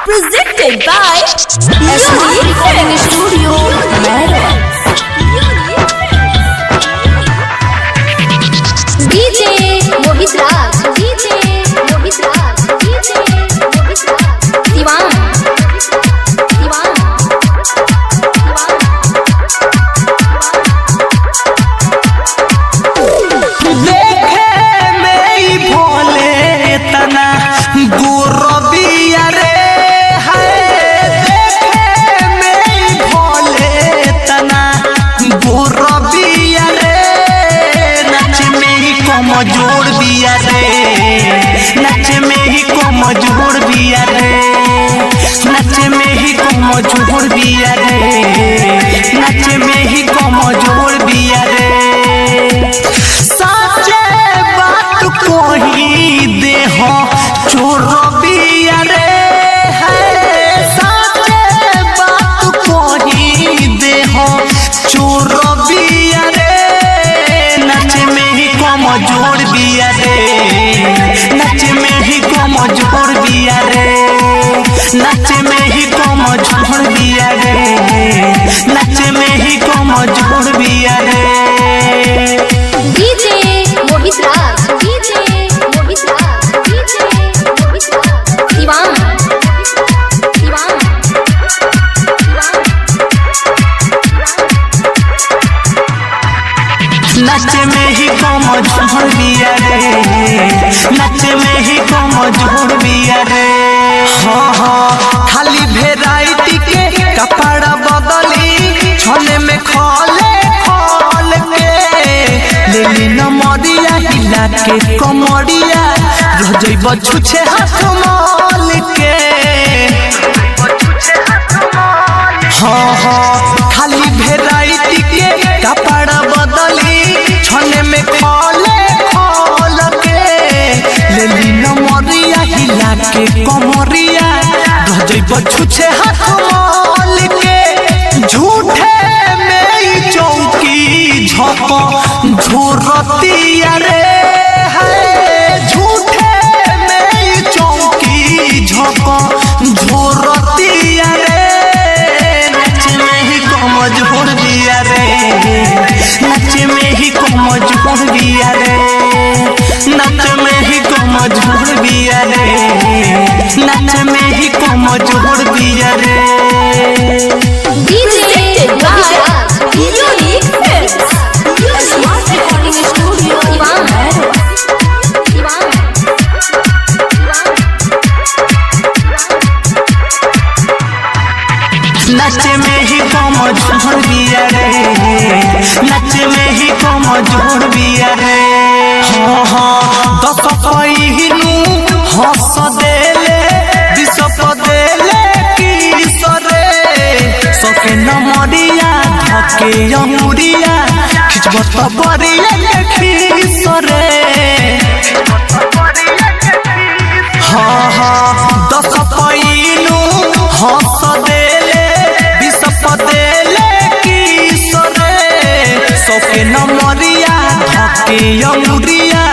Presented by Unique Recording Studio, DJ Mohit Raj, DJ Mohit Raj, DJ Mohit Raj, Diwan, Diwan, देखे में भोले तना गुरबिया रे है। देखे में भोले तना गुरबिया रे। नच में ही कमजोर बिया रे। नच में ही कमजोर बिया रे। नच में ही कमजोर बिया रे। नच में ही कमजोर बिया रे। साचे बात कोही देह चोर बिया रे है। साचे बात कोही देह चोर बिया रे। नच में ही कमजोर बिया रे। नच में ही कमजोर बिया रे। नच में ही कमजोर बिया रे। नच में ही कमजोर बिया रे। DJ Mohit Raj, DJ Mohit Raj, DJ Mohit Raj, Diwan, Diwan, नच में ही कमजोर बिया रे। नच में ही कमजोर बिया रे। हाँ हाँ खाली वेराइटी के कपड़ा बदली छने में खोले खोल के लेली न मरिया हिला के कमरिया रह जइब छुछे हाथ माल के। हाँ हाँ खाली वेराइटी के कपड़ा बदली छने में खोले खोल के लेली न मरिया हिला के कमरिया रह जइब छुछे हाथ माल के। झूठे में चौकी झप झोरतिया रे है। झूठे में चौकी झप झोरतिया रे। नच में ही कमजोर बिया रे। नच में ही कमजोर बिया रे। नच में ही कमजोर बिया रे। नच में ही कमजोर बिया रे। DJ Mohit Raj, Unique Recording Studio, Diwan, Diwan, नच में ही कमजोर बिया रे। नच में ही कमजोर बिया रे। हाँ हाँ 10 पहिनू हंस देले 20 देले किस रे। सके न मरिया धके अंगुरिया खिचब त बरिया के खीस रे। हाँ हाँ 10 पहिनू हंस देले 20 देले किस रे। सके न मरिया धके अंगुरिया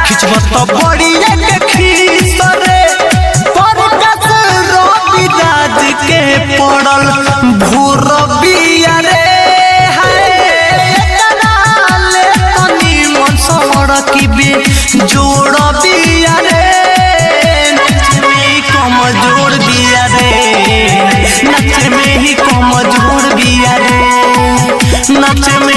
खिचब त बरिया के खीस रे। परकस रविराज के पड़ल भूर बिया रे है। एकरा ले तनी मन सड़की बे जोड़ बिया रे। नच में ही कमजोर बिया रे। नच में ही कमजोर बिया रे। नच में